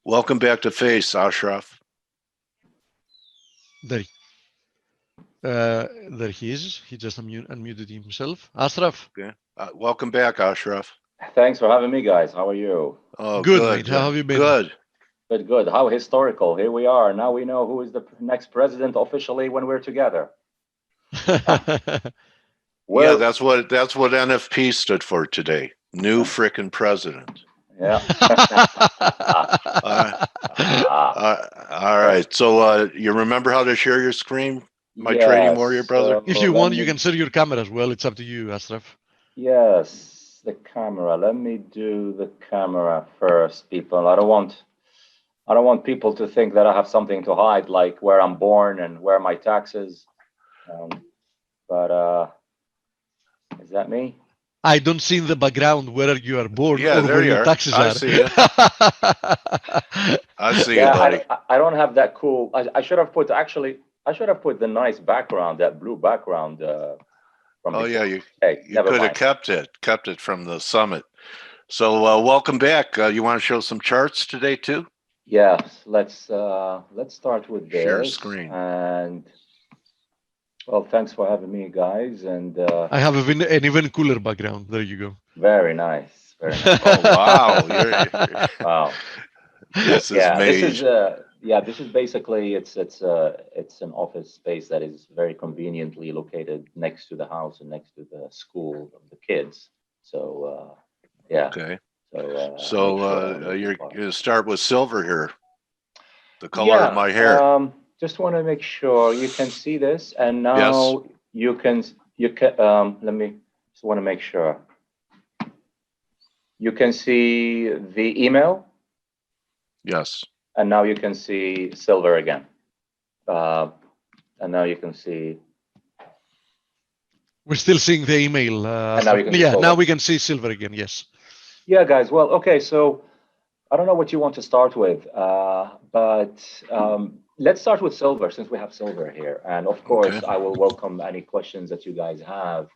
Welcome back to F.A.C.E, Ashraf. There he is. He just unmuted himself. Ashraf. Okay. Welcome back, Ashraf. Thanks for having me, guys. How are you? Oh, good, mate. How have you been? Good. Good. How historical. Here we are. Now we know who is the next president officially when we're together. Well, yeah, that's what NFP stood for today. New frickin' president. Yeah. All right. So you remember how to share your screen, my trading warrior brother? If you want, you can set your camera as well. It's up to you, Ashraf. Yes, the camera. Let me do the camera first, people. I don't want people to think that I have something to hide, like where I'm born and where my taxes. But is that me? I don't see in the background where you are born or where your taxes are. I see you. I see you, buddy. I don't have that cool. I should have put the nice background, that blue background. From before. Yeah, you never could mind. have kept it from the summit. So welcome back. You want to show some charts today too? Yes. Let's start with this. Share screen. And well, thanks for having me, guys. And I have an even cooler background. There you go. Very nice. Very nice. Oh wow! Wow. This is this is basically it's an office space that is very conveniently located next to the house and next to the school of the kids. So yeah. Okay. So you're gonna start with silver here. The color of my hair. Just want to make sure you can see this, and now you can. Let me just want to make sure you can see the email. Yes. And now you can see silver again. And now you can see. We're still seeing the email. Now we can see silver again. Yes. Yeah, guys. Well, okay. So I don't know what you want to start with, but let's start with silver since we have silver here. And of course, I will welcome any questions that you guys have.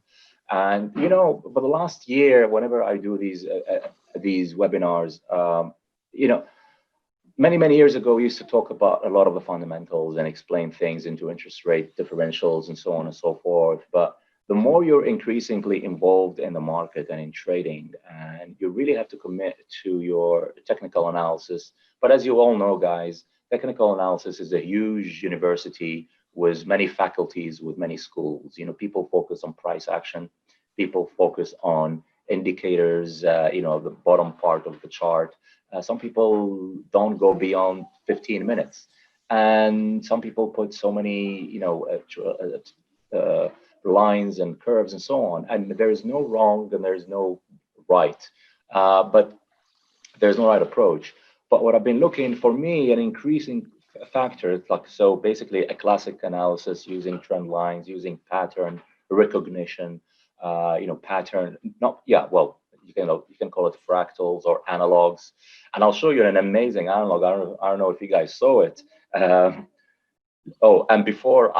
And for the last year, whenever I do these webinars, many years ago, we used to talk about a lot of the fundamentals and explain things into interest rate differentials and so on and so forth. But the more you're increasingly involved in the market and in trading, and you really have to commit to your technical analysis. But as you all know, guys, technical analysis is a huge university with many faculties, with many schools. People focus on price action. People focus on indicators, the bottom part of the chart. Some people don't go beyond 15 minutes. And some people put so many, lines and curves and so on. And there is no wrong and there's no right. But there's no right approach. But what I've been looking for me, an increasing factor, so basically a classic analysis using trend lines, using pattern recognition, pattern, you can call it fractals or analogs. And I'll show you an amazing analog. I don't know if you guys saw it. And before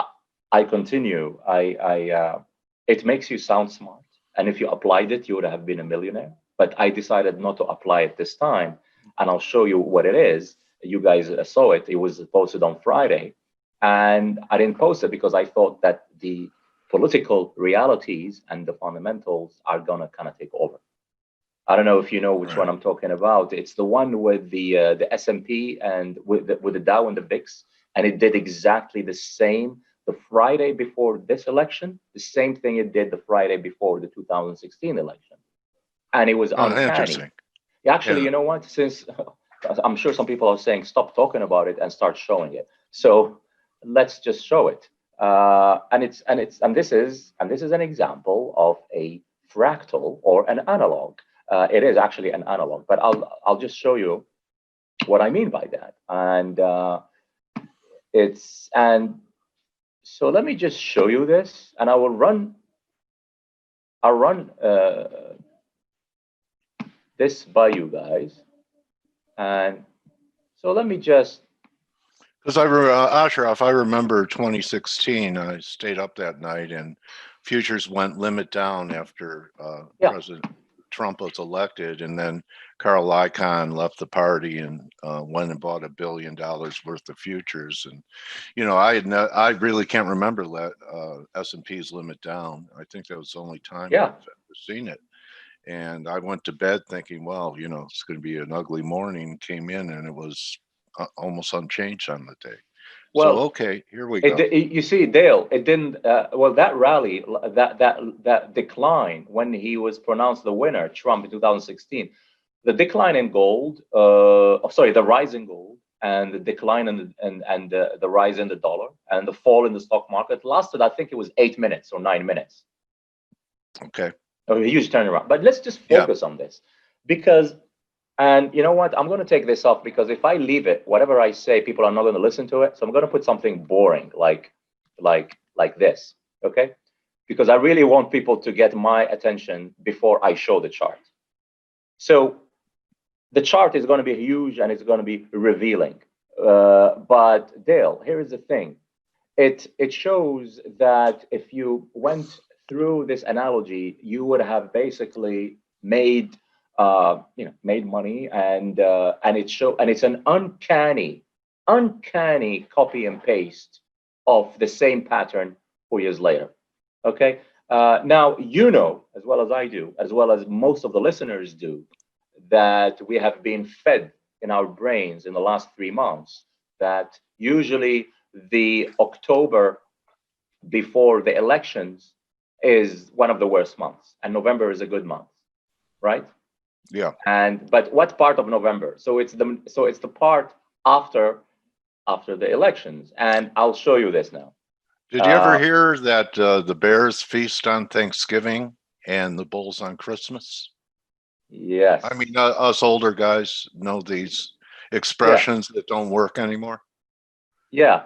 I continue, it makes you sound smart. And if you applied it, you would have been a millionaire. But I decided not to apply it this time. And I'll show you what it is. You guys saw it. It was posted on Friday. And I didn't post it because I thought that the political realities and the fundamentals are going to kind of take over. I don't know if you know which one I'm talking about. It's the one with the S&P and with the Dow and the VIX. And it did exactly the same the Friday before this election, the same thing it did the Friday before the 2016 election. And it was uncanny. Interesting. Actually, you know what? Since I'm sure some people are saying, stop talking about it and start showing it. So let's just show it. And this is an example of a fractal or an analog. It is actually an analog, but I'll just show you what I mean by that. So let me just show you this, and I'll run this by you guys. And so let me just. Because Ashraf, I remember 2016. I stayed up that night, and futures went limit down after President Trump was elected, and then Carl Icahn left the party and went and bought $1 billion worth of futures. And, you know, I really can't remember S&P's limit down. I think that was the only time I've ever seen it. And I went to bed thinking, well, you know, it's going to be an ugly morning. Came in and it was almost unchanged on the day. Well, so, okay, here we go. You see, Dale, it didn't. Well, that rally, that decline when he was pronounced the winner, Trump in 2016, the decline in gold, the rise in gold, and the decline in the rise in the dollar, and the fall in the stock market lasted, I think it was 8 minutes or 9 minutes. Okay. A huge turnaround. But let's just focus on this, because. And you know what? I'm going to take this off, because if I leave it, whatever I say, people are not going to listen to it. So I'm going to put something boring like this, okay? Because I really want people to get my attention before I show the chart. So the chart is going to be huge and it's going to be revealing. But Dale, here is the thing. It shows that if you went through this analogy, you would have basically made made money, and it's an uncanny copy and paste of the same pattern 4 years later. Okay. Now, you know, as well as I do, as well as most of the listeners do, that we have been fed in our brains in the last 3 months that usually the October before the elections is one of the worst months, and November is a good month, right? Yeah. But what part of November? So it's the part after the elections, and I'll show you this now. Did you ever hear that the bears feast on Thanksgiving and the bulls on Christmas? Yes. I mean, us older guys know these expressions that don't work anymore. Yeah.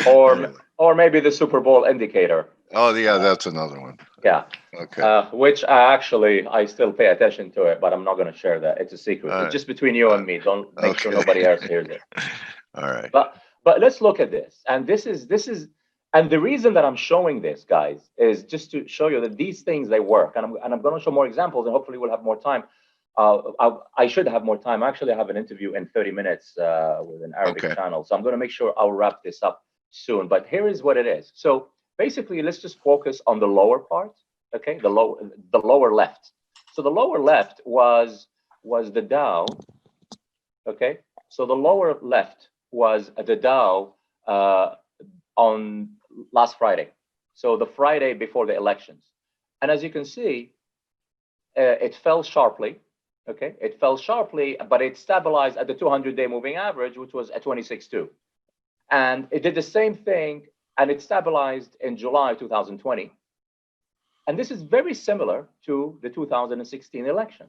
Or maybe the Super Bowl indicator. Oh yeah, that's another one. Yeah. Okay. Which I still pay attention to it, but I'm not going to share that. It's a secret. It's just between you and me. Don't make sure nobody else hears it. All right. But let's look at this. And this is and the reason that I'm showing this, guys, is just to show you that these things, they work. And I'm going to show more examples, and hopefully we'll have more time. I should have more time. Actually, I have an interview in 30 minutes with an Arabic channel. So I'm going to make sure I'll wrap this up soon. But here is what it is. So basically, let's just focus on the lower part, okay? The lower left. So the lower left was the Dow, okay? So the lower left was the Dow on last Friday. So the Friday before the elections. And as you can see, it fell sharply, okay? It fell sharply, but it stabilized at the 200-day moving average, which was at 26.2. And it did the same thing, and it stabilized in July 2020. And this is very similar to the 2016 election.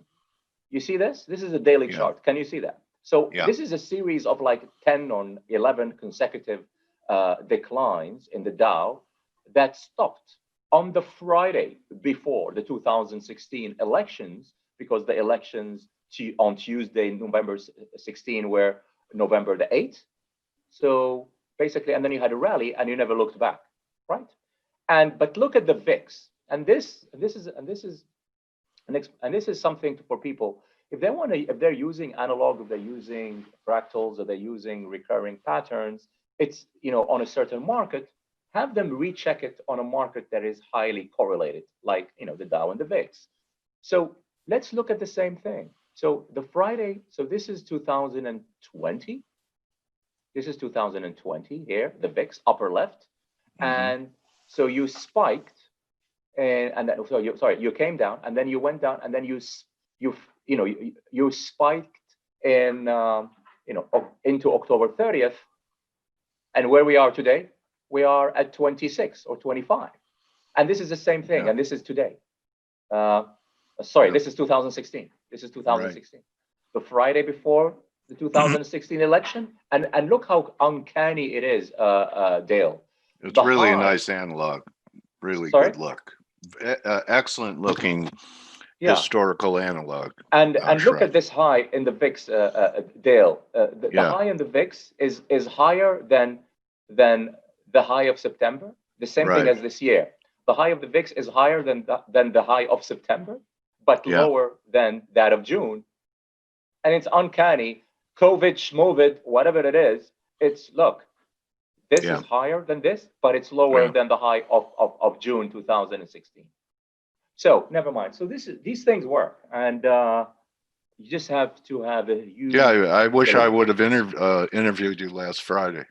You see this? This is a daily chart. Can you see that? So this is a series of like 10 or 11 consecutive declines in the Dow that stopped on the Friday before the 2016 elections, because the elections on Tuesday, November 16, were November the 8th. So basically, and then you had a rally and you never looked back, right? But look at the VIX, and this is something for people, if they're using analog, if they're using fractals, or they're using recurring patterns, it's, you know, on a certain market, have them recheck it on a market that is highly correlated, like, you know, the Dow and the VIX. So let's look at the same thing. So the Friday, so this is 2020. This is 2020 here, the VIX, upper left. And so you spiked, you came down, and then you went down, and then you spiked in into October 30th. And where we are today, we are at 26 or 25. And this is the same thing, and this is today. This is 2016. This is 2016. Right. The Friday before the 2016 election, and look how uncanny it is, Dale. It's really a nice analog. Really good look. Excellent looking historical analog. And look at this high in the VIX, Dale. The high in the VIX is higher than the high of September. The same thing as this year. The high of the VIX is higher than the high of September, but lower than that of June. And it's uncanny. COVID, schmovid, whatever it is, it's, look, this is higher than this, but it's lower than the high of June 2016. So never mind. So these things work, and you just have to have a huge. Yeah, I wish I would have interviewed you last Friday.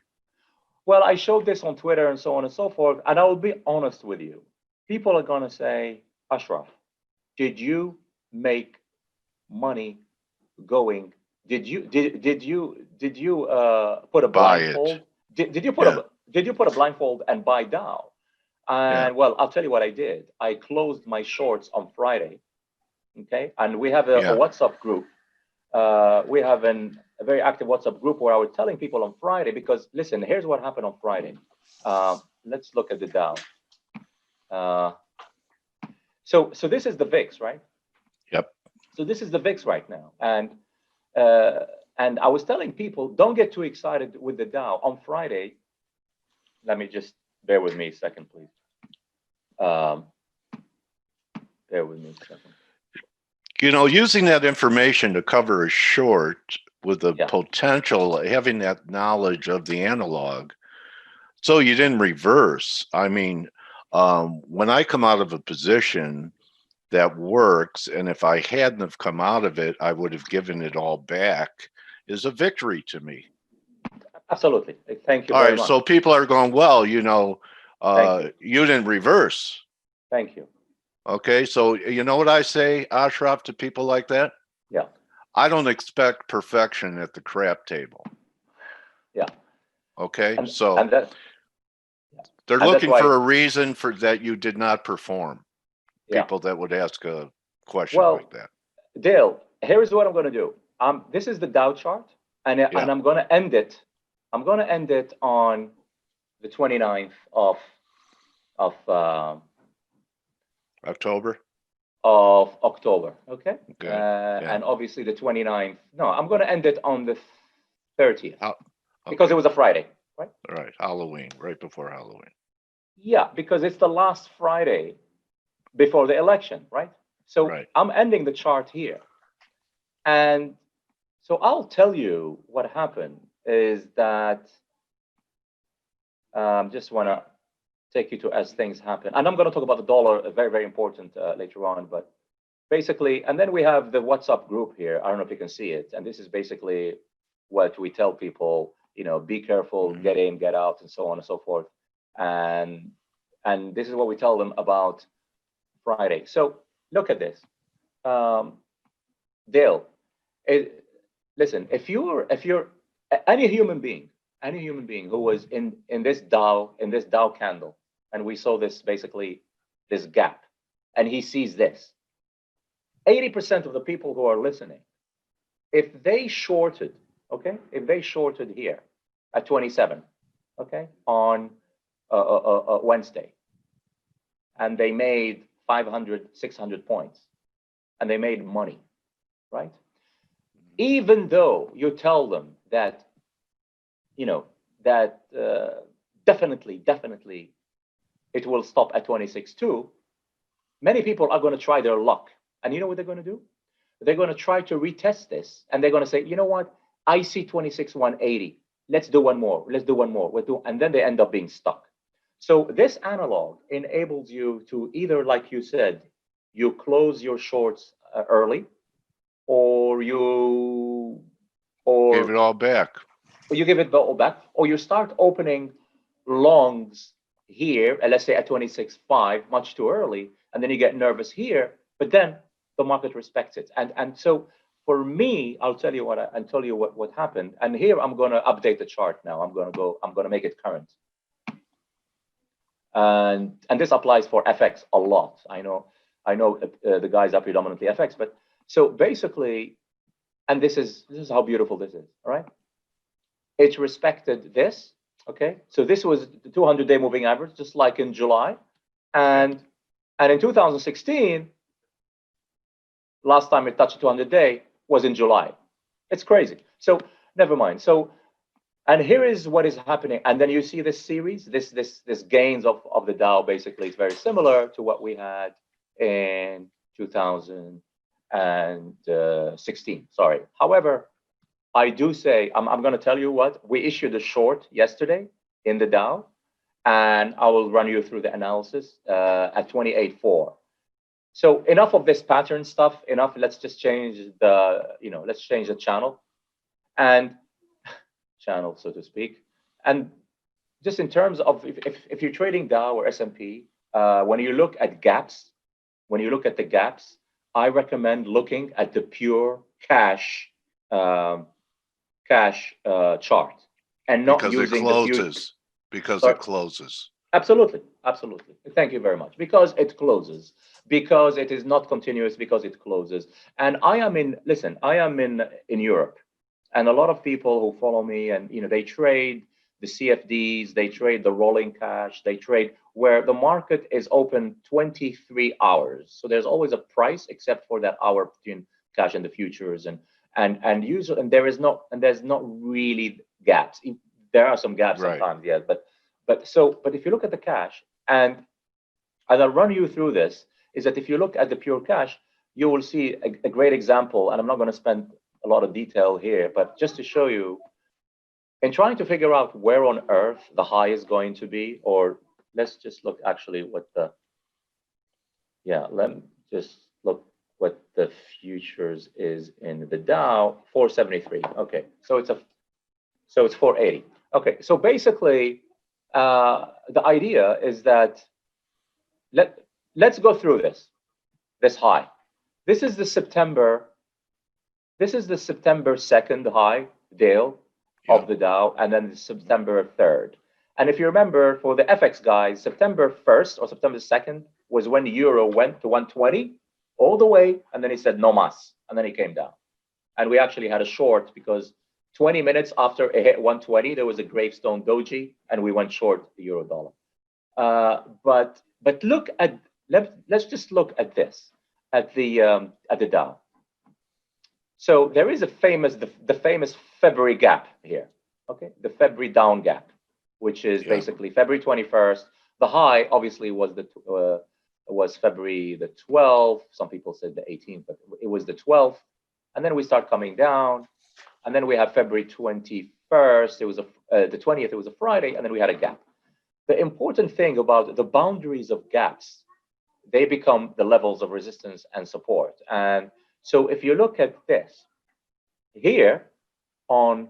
Well, I showed this on Twitter and so on and so forth, and I will be honest with you. People are going to say, Ashraf, did you make money going? Did you put a blindfold? Did you put a blindfold and buy Dow? And well, I'll tell you what I did. I closed my shorts on Friday. Okay, and we have a WhatsApp group. We have a very active WhatsApp group where I was telling people on Friday, because listen, here's what happened on Friday. Let's look at the Dow. So this is the VIX, right? Yep. So this is the VIX right now, and I was telling people, don't get too excited with the Dow on Friday. Let me just bear with me a second, please. Bear with me a second. You know, using that information to cover a short with the potential, having that knowledge of the analog, so you didn't reverse. I mean, when I come out of a position that works, and if I hadn't have come out of it, I would have given it all back, is a victory to me. Absolutely. Thank you all very right, much. so people are going, well, you know, you didn't reverse. Thank you. Okay, so you know what I say, Ashraf, to people like that? Yeah. I don't expect perfection at the crap table. Yeah. Okay, and they're looking for a reason for that you did not perform. Yeah. People that would ask a question like that. Dale, here's what I'm going to do. This is the Dow chart, and I'm going to end it. I'm going to end it on the 29th of October. Okay. And obviously the 29th. No, I'm going to end it on the 30th because it was a Friday, right? Right, Halloween, right before Halloween. Yeah, because it's the last Friday before the election, right? So I'm ending the chart here, and so I'll tell you what happened is that just want to take you to as things happen. And I'm going to talk about the dollar, very, very important later on. But basically, and then we have the WhatsApp group here. I don't know if you can see it. And this is basically what we tell people, you know, be careful, get in, get out, and so on and so forth. And this is what we tell them about Friday. So look at this. Dale, listen, if you're any human being who was in this Dow candle, and we saw this basically this gap, and he sees this, 80% of the people who are listening, if they shorted, okay, if they shorted here at 27, okay, on Wednesday, and they made 500, 600 points, and they made money, right? Even though you tell them that, you know, that definitely it will stop at 26.2, many people are going to try their luck. And you know what they're going to do? They're going to try to retest this, and they're going to say, you know what? I see 26.180. Let's do one more. Let's do one more. And then they end up being stuck. So this analog enables you to either, like you said, you close your shorts early, or you give it all back. Or you give it all back, or you start opening longs here, let's say at 26.5, much too early, and then you get nervous here, but then the market respects it. And so for me, I'll tell you what happened. And here I'm going to update the chart now. I'm going to make it current. And this applies for FX a lot. I know the guys are predominantly FX, but so basically, and this is how beautiful this is, all right? It respected this, okay? So this was the 200-day moving average, just like in July. And in 2016, last time it touched 200-day was in July. It's crazy. So never mind. So, and here is what is happening. And then you see this series, this gains of the Dow. Basically, it's very similar to what we had in 2000. 2016. Sorry. However, I do say, I'm going to tell you what, we issued a short yesterday in the Dow, and I will run you through the analysis at 28.4. So enough of this pattern stuff, enough, let's just change the, let's change the channel and channel, so to speak. And just in terms of, if you're trading Dow or S&P, when you look at gaps, when you look at the gaps, I recommend looking at the pure cash chart and not because using it closes. the future. Because Sorry? it closes. Absolutely, absolutely. Thank you very much. Because it closes, because it is not continuous, because it closes. And I am in Europe, and a lot of people who follow me, and they trade the CFDs, they trade the rolling cash, they trade where the market is open 23 hours. So there's always a price, except for that hour between cash and the futures, and there's not really gaps. There are some gaps sometimes, yes, but if you look at the cash, and as I'll run you through this, is that if you look at the pure cash, you will see a great example, and I'm not going to spend a lot of detail here, but just to show you, in trying to figure out where on earth the high is going to be, or let's just look actually what the, let me just look what the futures is in the Dow, 473. Okay, so it's 480. Okay, so basically, the idea is that let's go through this high. This is the September 2nd high, Dale, of the Dow, and then September 3rd. And if you remember, for the FX guys, September 1st or September 2nd was when the euro went to 120 all the way, and then he said no mas, and then he came down. And we actually had a short because 20 minutes after it hit 120, there was a gravestone doji, and we went short the euro dollar. But look at, let's just look at this, at the Dow. So there is a famous, the famous February gap here, okay? The February down gap, which is basically February 21st. The high obviously was February the 12th. Some people said the 18th, but it was the 12th. And then we start coming down. And then we have February 21st. It was the 20th, it was a Friday, and then we had a gap. The important thing about the boundaries of gaps, they become the levels of resistance and support. And so if you look at this, here on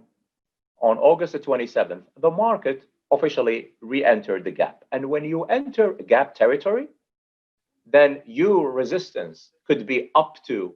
August the 27th, the market officially re-entered the gap. And when you enter gap territory, then your resistance could be up to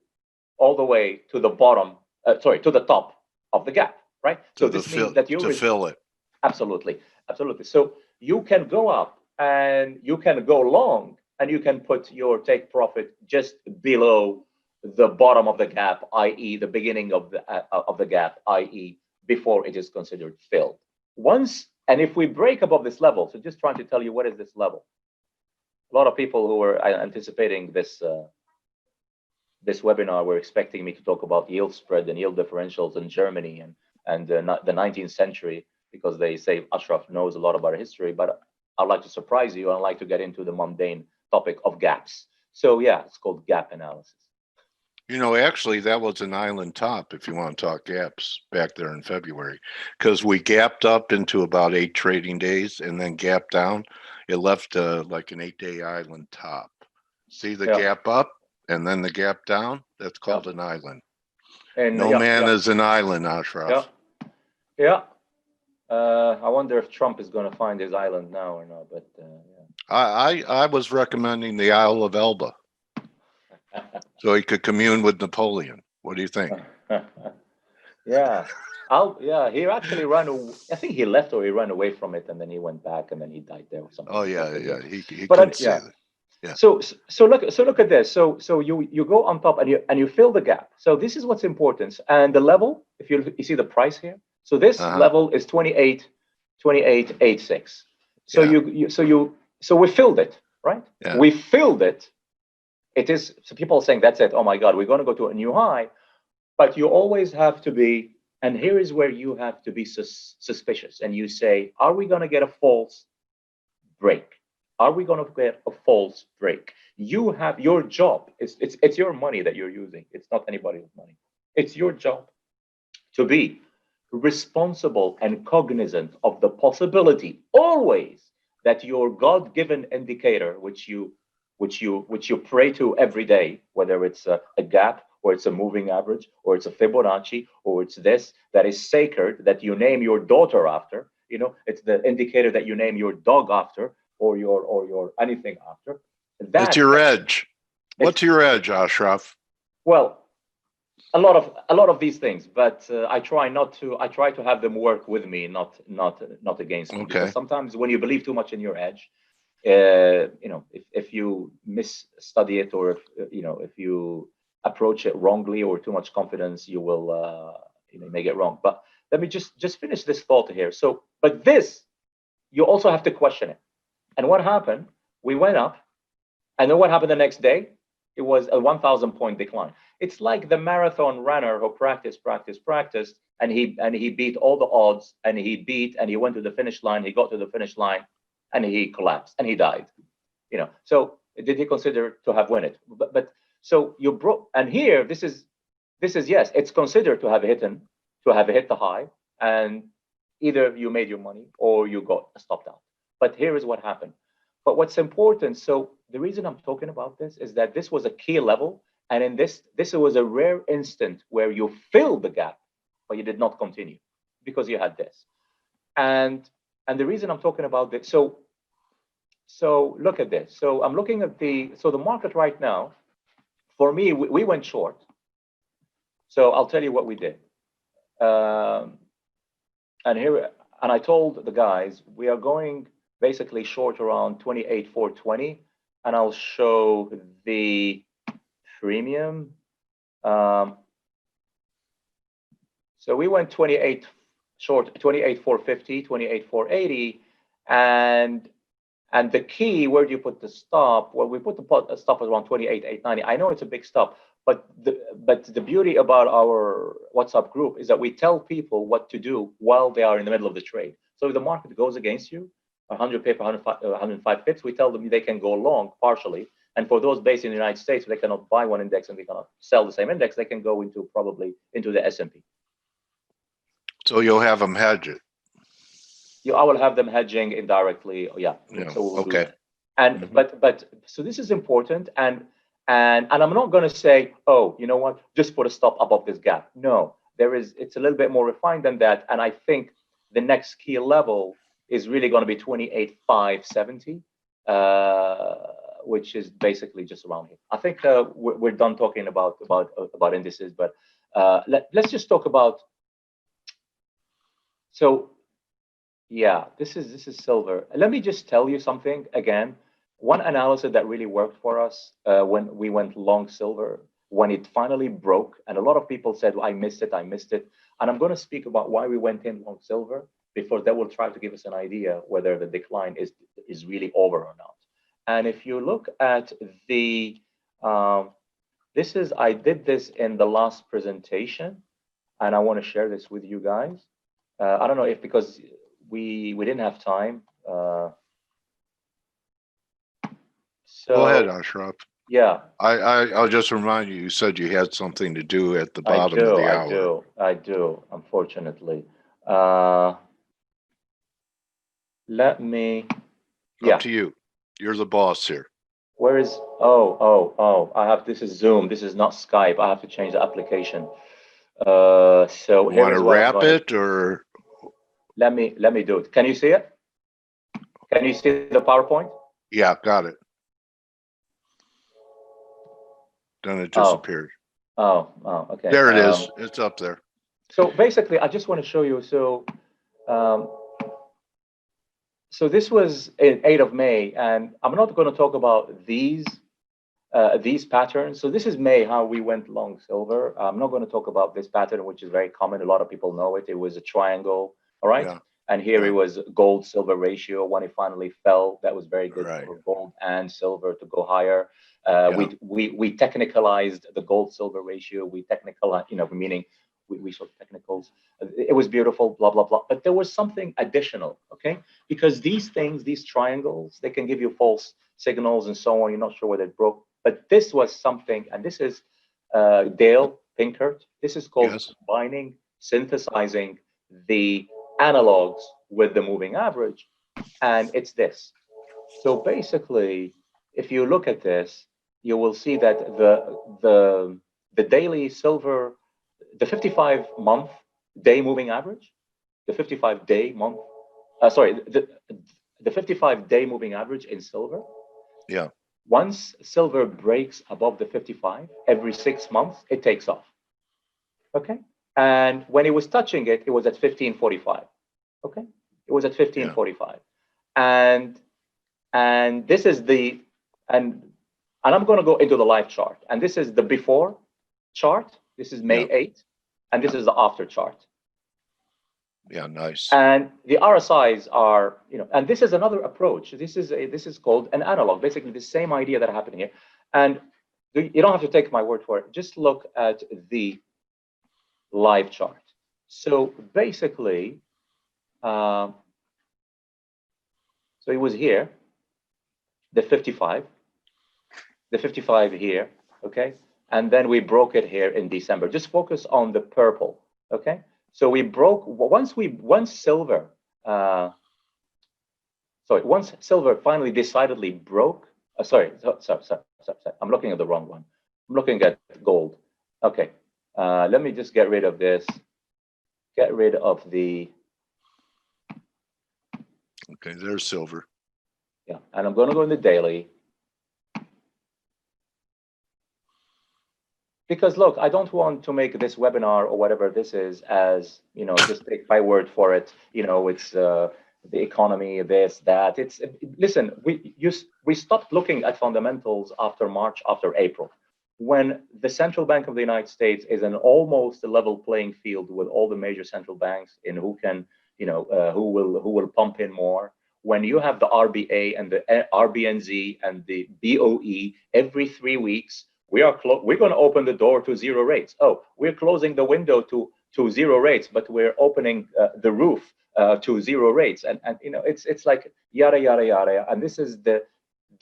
all the way to the bottom, to the top of the gap, right? So this means that you fill it. Absolutely, absolutely. So you can go up and you can go long, and you can put your take profit just below the bottom of the gap, i.e. the beginning of the gap, i.e. before it is considered filled. And if we break above this level, so just trying to tell you what is this level. A lot of people who were anticipating this this webinar were expecting me to talk about yield spread and yield differentials in Germany and the 19th century, because they say Ashraf knows a lot about history, but I'd like to surprise you. I'd like to get into the mundane topic of gaps. So yeah, it's called gap analysis. Actually, that was an island top, if you want to talk gaps, back there in February, because we gapped up into about 8 trading days and then gapped down. It left like an 8-day island top. See the gap up and then the gap down? That's called an island. And no man is an island, Ashraf. Yeah. I wonder if Trump is going to find his island now or not. But I was recommending the Isle of Elba. So he could commune with Napoleon. What do you think? He actually ran away. I think he left or he ran away from it, and then he went back, and then he died there or something. Oh yeah. He couldn't say that. Yeah. So look at this. So you go on top and you fill the gap. So this is what's important. And the level, if you see the price here. So this level is 28.86. So we filled it, right? Yeah. We filled it. It is, so people are saying that's it. Oh my God, we're going to go to a new high. But you always have to be, and here is where you have to be suspicious. And you say, are we going to get a false break? Are we going to get a false break? You have your job. It's your money that you're using. It's not anybody's money. It's your job to be responsible and cognizant of the possibility always that your God-given indicator, which you pray to every day, whether it's a gap or it's a moving average or it's a Fibonacci or it's this that is sacred, that you name your daughter after, you know, it's the indicator that you name your dog after or your anything after. That's your edge. What's your edge, Ashraf? Well, a lot of these things, but I try to have them work with me, not against me. Okay. Because sometimes when you believe too much in your edge, you know, if you misstudy it, or if you approach it wrongly or too much confidence, you will you may get wrong. But let me just finish this thought here. So, but this, you also have to question it. And what happened? We went up, and then what happened the next day? It was a 1,000 point decline. It's like the marathon runner who practiced, and he beat all the odds, and he went to the finish line. He got to the finish line, and he collapsed, and he died. You know. So did he consider to have won it? But so you broke. And here, this is yes, it's considered to have hit the high, and either you made your money or you got stopped out. But here is what happened. But what's important, so the reason I'm talking about this is that this was a key level, and in this was a rare instant where you filled the gap, but you did not continue because you had this. And the reason I'm talking about this, so look at this. So I'm looking at the market right now. For me, we went short. So I'll tell you what we did. And I told the guys we are going basically short around 28,420, and I'll show the premium. So we went 28 short, 28,450, 28,480, and the key, where do you put the stop? Well, we put the stop around 28,890. I know it's a big stop, but the beauty about our WhatsApp group is that we tell people what to do while they are in the middle of the trade. So if the market goes against you, 100 pip, 105 pips, we tell them they can go long partially. And for those based in the United States, they cannot buy one index and they cannot sell the same index, they can go probably into the S&P. So you'll have them hedge it. I will have them hedging indirectly. Yeah. So we'll okay. And but so this is important, and I'm not going to say, oh, you know what, just put a stop above this gap. No, it's a little bit more refined than that, and I think the next key level is really going to be 28,570, which is basically just around here. I think we're done talking about indices, but let's just talk about. So yeah, this is silver. Let me just tell you something again. One analysis that really worked for us when we went long silver, when it finally broke, and a lot of people said, well, I missed it. And I'm going to speak about why we went in long silver before that will try to give us an idea whether the decline is really over or not. And if you look at the, I did this in the last presentation, and I want to share this with you guys. I don't know if because we didn't have time. So go ahead, Ashraf. Yeah. I'll just remind you, you said you had something to do at the bottom of the hour. I do, unfortunately. Let me. Up to you. You're the boss here. Where is? I have. This is Zoom. This is not Skype. I have to change the application. So you want to wrap it, or let me do it. Can you see it? Can you see the PowerPoint? Yeah, got it. Then it disappeared. Okay. There it is. It's up there. So basically, I just want to show you. So this was in 8th of May, and I'm not going to talk about these patterns. So this is May, how we went long silver. I'm not going to talk about this pattern, which is very common. A lot of people know it. It was a triangle, all right? Yeah. And here it was gold-silver ratio. When it finally fell, that was very good for gold and silver to go higher. We technicalized the gold-silver ratio. We technicalized, meaning we saw technicals. It was beautiful, blah, blah, blah. But there was something additional, okay? Because these things, these triangles, they can give you false signals and so on. You're not sure whether it broke. But this was something, and this is Dale Pinkert. This is called combining, synthesizing the analogs with the moving average. And it's this. So basically, if you look at this, you will see that the daily silver, the 55-month day moving average, the 55-day month, the 55-day moving average in silver. Yeah. Once silver breaks above the 55, every 6 months, it takes off. Okay. And when it was touching it, it was at 1545. Okay. It was at 1545. Yeah. And this is and I'm going to go into the live chart. And this is the before chart. This is May 8th. And this is the after chart. Yeah, nice. And the RSIs are, and this is another approach. This is called an analog, basically the same idea that happened here. And you don't have to take my word for it. Just look at the live chart. So basically, so it was here, the 55 here, okay? And then we broke it here in December. Just focus on the purple, okay? So we broke, once silver finally decidedly broke, sorry, I'm looking at the wrong one. I'm looking at gold. Okay, let me just get rid of this. Get rid of the. Okay, there's silver. Yeah, and I'm going to go in the daily. Because look, I don't want to make this webinar or whatever this is as, just take my word for it. It's the economy, this, that. Listen, we stopped looking at fundamentals after March, after April, when the Central Bank of the United States is an almost level playing field with all the major central banks in who can, who will pump in more. When you have the RBA and the RBNZ and the BOE every 3 weeks, we're going to open the door to zero rates. Oh, we're closing the window to zero rates, but we're opening the roof to zero rates. And it's like yada, yada, yada. And this is the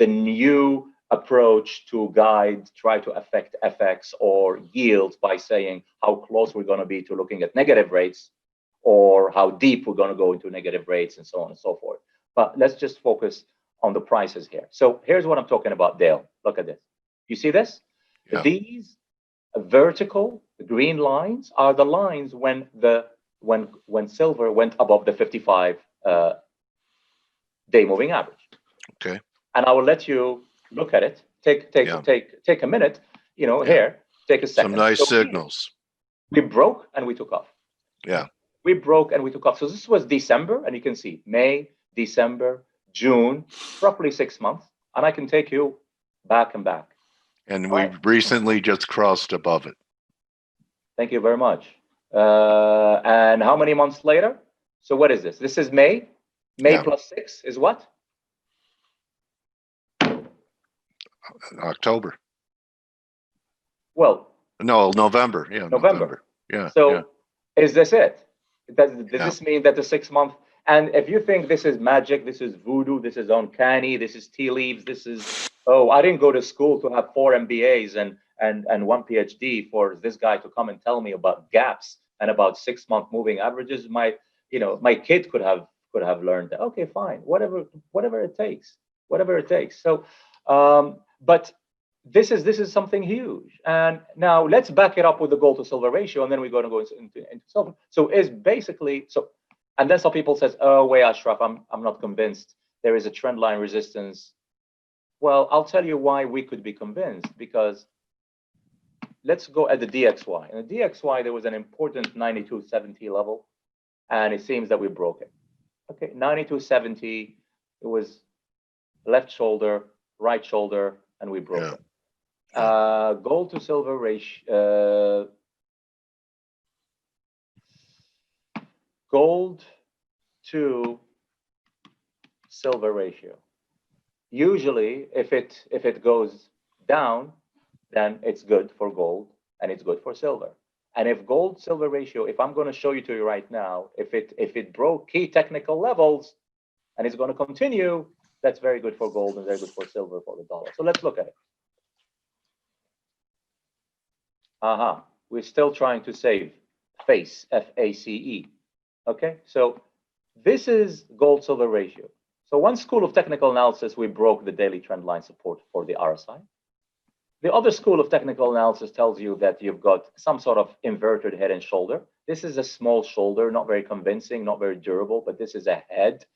new approach to try to affect FX or yields by saying how close we're going to be to looking at negative rates or how deep we're going to go into negative rates and so on and so forth. But let's just focus on the prices here. So here's what I'm talking about, Dale. Look at this. You see this? Yeah. These vertical green lines are the lines when silver went above the 55 day moving average. Okay. And I will let you look at it. Take a minute. Here. Take a second. Some nice signals. We broke and we took off. Yeah. We broke and we took off. So this was December, and you can see May, December, June, roughly 6 months, and I can take you back and back. And we recently just crossed above it. Thank you very much. And how many months later? So what is this? This is May. May plus 6 is what? October. Well. No, November. Yeah, November. Yeah. So is this it? Does this mean that the 6 month? And if you think this is magic, this is voodoo, this is uncanny, this is tea leaves, this is, oh, I didn't go to school to have 4 MBAs and 1 PhD for this guy to come and tell me about gaps and about 6 month moving averages. My kid could have learned that. Okay, fine, whatever it takes, So, but this is something huge. And now let's back it up with the gold to silver ratio, and then we're going to go into silver. So it's basically and then some people says, oh wait, Ashraf, I'm not convinced. There is a trend line resistance. Well, I'll tell you why we could be convinced, because let's go at the DXY. In the DXY, there was an important 92.70 level, and it seems that we broke it. Okay, 92.70, it was left shoulder, right shoulder, and we broke it. Gold to silver ratio, gold to silver ratio. Usually, if it goes down, then it's good for gold and it's good for silver. And if gold silver ratio, if I'm going to show you to you right now, if it broke key technical levels and it's going to continue, that's very good for gold and very good for silver for the dollar. So let's look at it. We're still trying to save F.A.C.E, F-A-C-E. Okay, so this is gold silver ratio. So one school of technical analysis, we broke the daily trend line support for the RSI. The other school of technical analysis tells you that you've got some sort of inverted head and shoulder. This is a small shoulder, not very convincing, not very durable, but this is a head.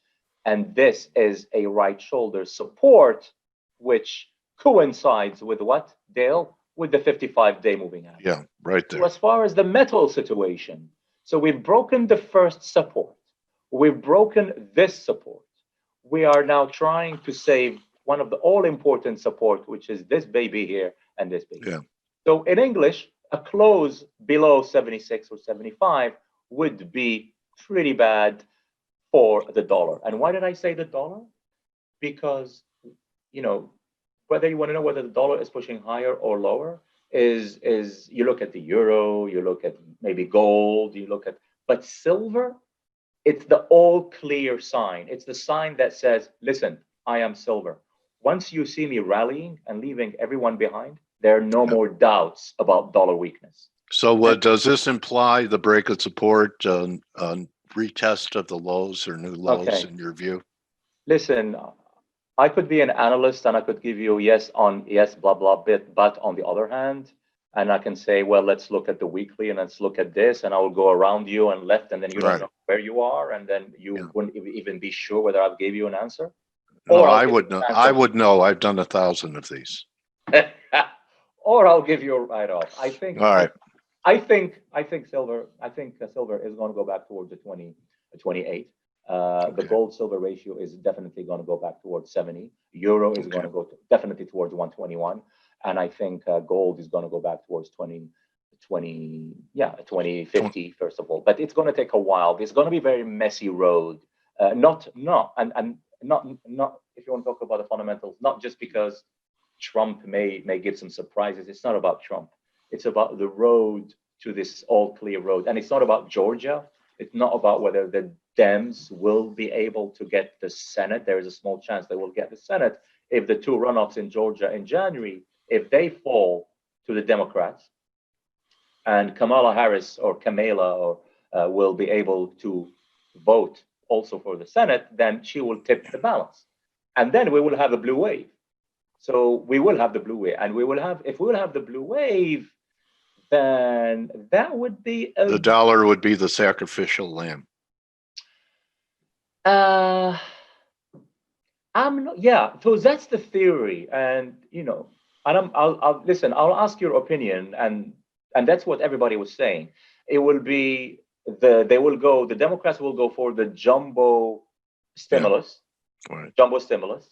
And this is a right shoulder support, which coincides with what, Dale? With the 55-day moving average. Yeah, right there. So as far as the metal situation, so we've broken the first support. We've broken this support. We are now trying to save one of the all-important support, which is this baby here and this baby. Yeah. So in English, a close below 76 or 75 would be pretty bad for the dollar. And why did I say the dollar? Because, you know, whether you want to know whether the dollar is pushing higher or lower is you look at the euro, you look at maybe gold, you look at, but silver, it's the all clear sign. It's the sign that says, listen, I am silver. Once you see me rallying and leaving everyone behind, there are no more doubts about dollar weakness. So what does this imply? The break of support, retest of the lows or new lows in your view? Listen, I could be an analyst and I could give you yes on yes, blah, blah, bit, but on the other hand, and I can say, well, let's look at the weekly and let's look at this, and I will go around you and left, and then you don't know where you are, and then you wouldn't even be sure whether I've gave you an answer. No, or I would know. I would know. I've done 1,000 of these. Or I'll give you a write-off. I think. All right. I think silver. I think silver is going to go back towards the 28. The gold silver ratio is definitely going to go back towards 70. Euro is going to go definitely towards 121, and I think gold is going to go back towards 2050 first of all. But it's going to take a while. It's going to be a very messy road. Not if you want to talk about the fundamentals, not just because Trump may give some surprises. It's not about Trump. It's about the road to this all clear road, and it's not about Georgia. It's not about whether the Dems will be able to get the Senate. There is a small chance they will get the Senate if the two runoffs in Georgia in January, if they fall to the Democrats, and Kamala Harris or Kamala will be able to vote also for the Senate, then she will tip the balance, and then we will have a blue wave. So we will have the blue wave, and if we will have the blue wave, then that would be the dollar would be the sacrificial lamb. I'm not. Yeah, so that's the theory, and and I'll listen. I'll ask your opinion, and that's what everybody was saying. It will be the Democrats will go for the jumbo stimulus, jumbo stimulus.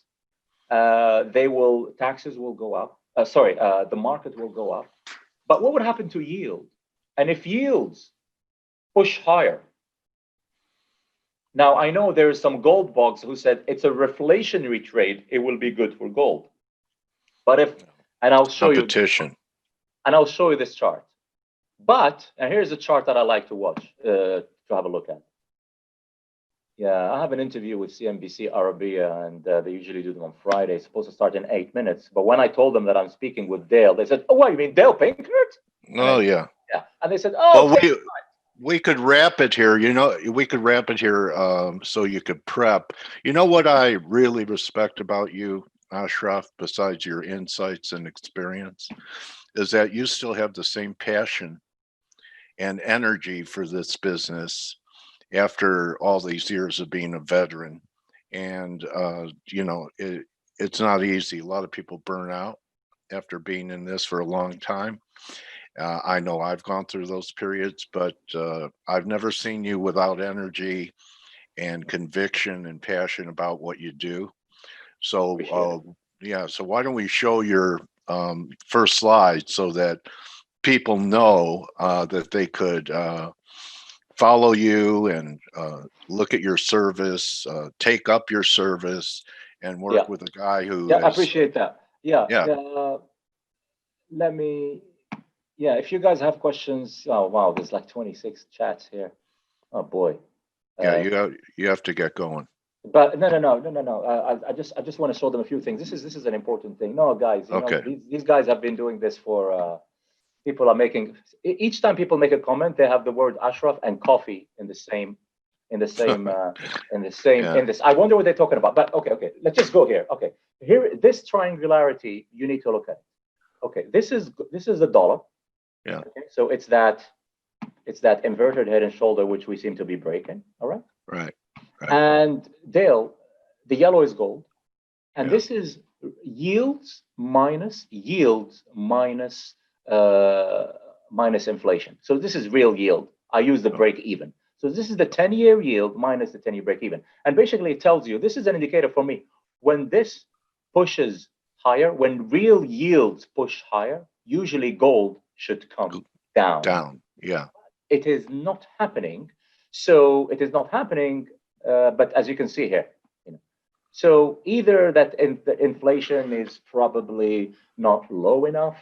Taxes will go up. The market will go up. But what would happen to yield? And if yields push higher? Now, I know there's some gold bugs who said it's a reflationary trade. It will be good for gold. But and I'll show you, and I'll show you this chart. And here's a chart that I like to watch, to have a look at. Yeah, I have an interview with CNBC Arabia, and they usually do them on Friday. It's supposed to start in 8 minutes. But when I told them that I'm speaking with Dale, they said, "Oh, what, you mean Dale Pinkert?" Oh, yeah. Yeah. And they said, "Oh, well, we could wrap it here. We could wrap it here so you could prep. You know what I really respect about you, Ashraf, besides your insights and experience, is that you still have the same passion and energy for this business after all these years of being a veteran. And, it's not easy. A lot of people burn out after being in this for a long time. I know I've gone through those periods, but I've never seen you without energy and conviction and passion about what you do. So, so why don't we show your first slide so that people know that they could follow you and look at your service, take up your service, and work with a guy who I appreciate that. Let me, Yeah, if you guys have questions, oh wow, there's like 26 chats here. Oh boy. Yeah, you have to get going. But no. I just want to show them a few things. This is an important thing. No, guys, you know, these guys have been doing this for. People are making, each time people make a comment, they have the word Ashraf and coffee in the same. I wonder what they're talking about. But okay. Let's just go here. Okay, here, this triangularity you need to look at. Okay, this is the dollar. Yeah. Okay, so it's that inverted head and shoulder which we seem to be breaking. All right. Right. And Dale, the yellow is gold, and this is yields minus inflation. So this is real yield. I use the break even. So this is the 10-year yield minus the 10-year break even. And basically it tells you, this is an indicator for me, when this pushes higher, when real yields push higher, usually gold should come down. Yeah. It is not happening. So it is not happening, but as you can see here, so either that the inflation is probably not low enough,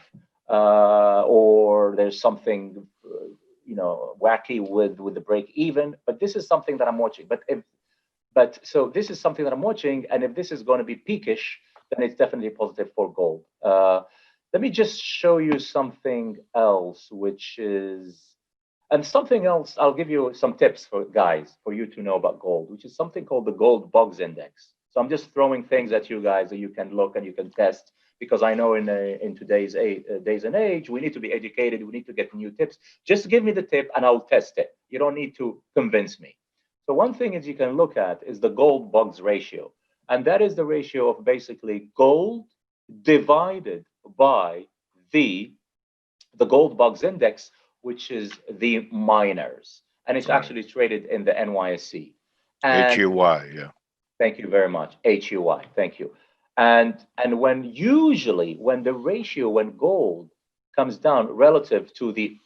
or there's something, wacky with the break even. But this is something that I'm watching. So this is something that I'm watching, and if this is going to be peakish, then it's definitely positive for gold. Let me just show you something else, which is. And something else, I'll give you some tips for you to know about gold, which is something called the gold bugs index. So I'm just throwing things at you guys that you can look and you can test, because I know in today's days and age, we need to be educated. We need to get new tips. Just give me the tip and I'll test it. You don't need to convince me. So one thing is you can look at is the gold bugs ratio. And that is the ratio of basically gold divided by the gold bugs index, which is the miners, and it's actually traded in the NYSE. And HUY, yeah. Thank you very much. HUY, thank you. And when gold comes down relative to the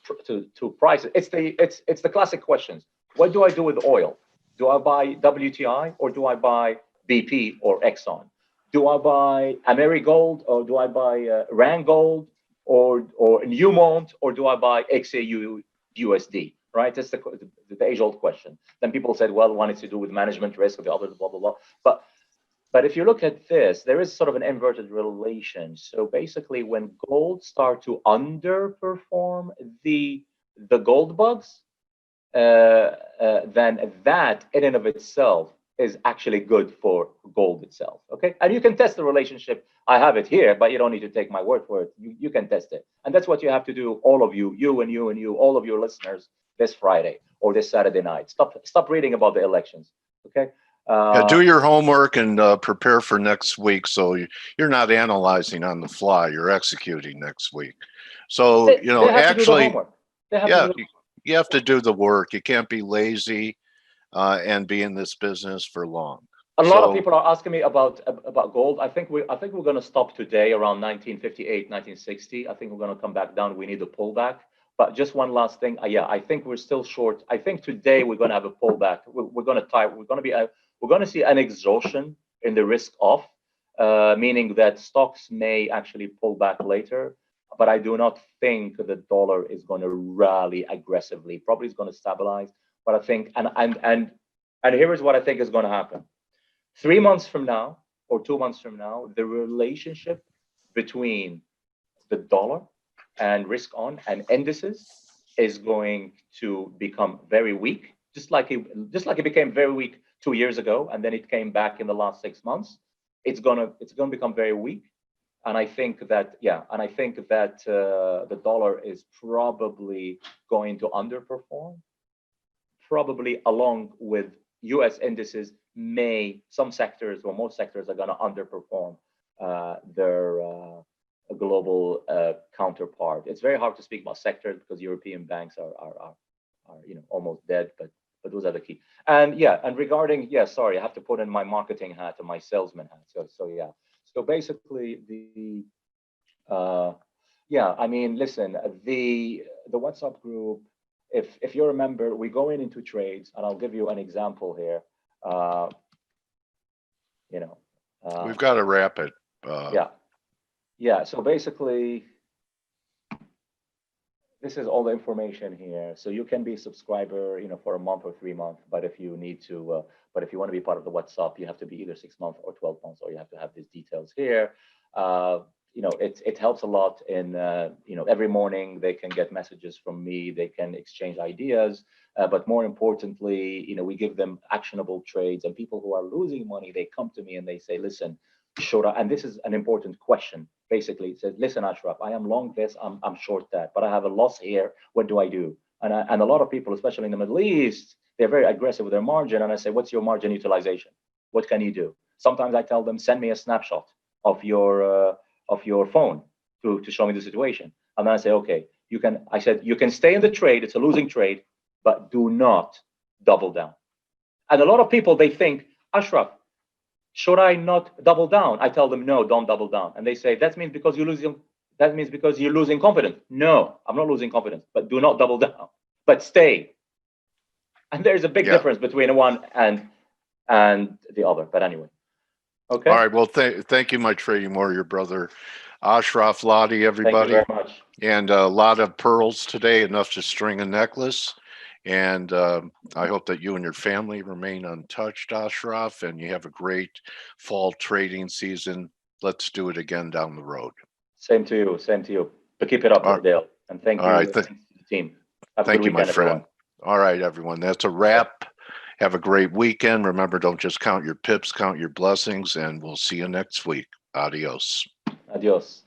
prices, it's the classic questions. What do I do with oil? Do I buy WTI or do I buy BP or Exxon? Do I buy Amerigold or do I buy Randgold or Newmont, or do I buy XAU USD? Right, that's the age-old question. Then people said, well, one is to do with management risk, or the other, blah blah blah. But if you look at this, there is sort of an inverted relation. So basically, when gold start to underperform the gold bugs, then that in and of itself is actually good for gold itself. Okay, and you can test the relationship. I have it here, but you don't need to take my word for it. You can test it, and that's what you have to do. All of you, all of your listeners, this Friday or this Saturday night. Stop reading about the elections. Okay. Do your homework and prepare for next week. So you're not analyzing on the fly. You're executing next week. So actually, you have to do the work. You can't be lazy and be in this business for long. A lot of people are asking me about gold. I think we're going to stop today around 1958, 1960. I think we're going to come back down. We need a pullback. But just one last thing. I think we're still short. I think today we're going to have a pullback. We're going to see an exhaustion in the risk off, meaning that stocks may actually pull back later. But I do not think the dollar is going to rally aggressively. Probably it's going to stabilize. But I think, and here is what I think is going to happen. 3 months from now or 2 months from now, the relationship between the dollar and risk on and indices is going to become very weak, just like it became very weak 2 years ago, and then it came back in the last 6 months. It's gonna become very weak, and I think that the dollar is probably going to underperform, probably along with U.S. indices. Some sectors or most sectors are going to underperform their global counterpart. It's very hard to speak about sectors because European banks are almost dead, but those are the key. And regarding sorry, I have to put in my marketing hat and my salesman hat. So basically I mean, listen, the WhatsApp group. If you remember, we go into trades, and I'll give you an example here. We've got to wrap it. So basically, this is all the information here. So you can be a subscriber, for a month or 3 months. But if you need to, but if you want to be part of the WhatsApp, you have to be either 6 months or 12 months, or you have to have these details here. It helps a lot in, every morning they can get messages from me, they can exchange ideas, but more importantly, we give them actionable trades, and people who are losing money, they come to me and they say, listen, should I, and this is an important question. Basically, it says, listen, Ashraf, I am long this, I'm short that, but I have a loss here. What do I do? And a lot of people, especially in the Middle East, they're very aggressive with their margin. And I say, what's your margin utilization? What can you do? Sometimes I tell them, send me a snapshot of your phone to show me the situation. And then I say, okay, you can stay in the trade. It's a losing trade, but do not double down. And a lot of people, they think, Ashraf, should I not double down? I tell them, no, don't double down. And they say, that means because you're losing confidence. No, I'm not losing confidence, but do not double down, but stay. And there's a big difference between one and the other. But anyway. Okay. All right. Well, thank you, my trading warrior brother, Ashraf Laidi, everybody. Thank you very much. And a lot of pearls today, enough to string a necklace. And I hope that you and your family remain untouched, Ashraf, and you have a great fall trading season. Let's do it again down the road. Same to you. Same to you. But keep it up, Dale. And thank you. All right. Thanks to the team. Thank you, my friend. Everyone. All right, everyone. That's a wrap. Have a great weekend. Remember, don't just count your pips, count your blessings, and we'll see you next week. Adios. Adios.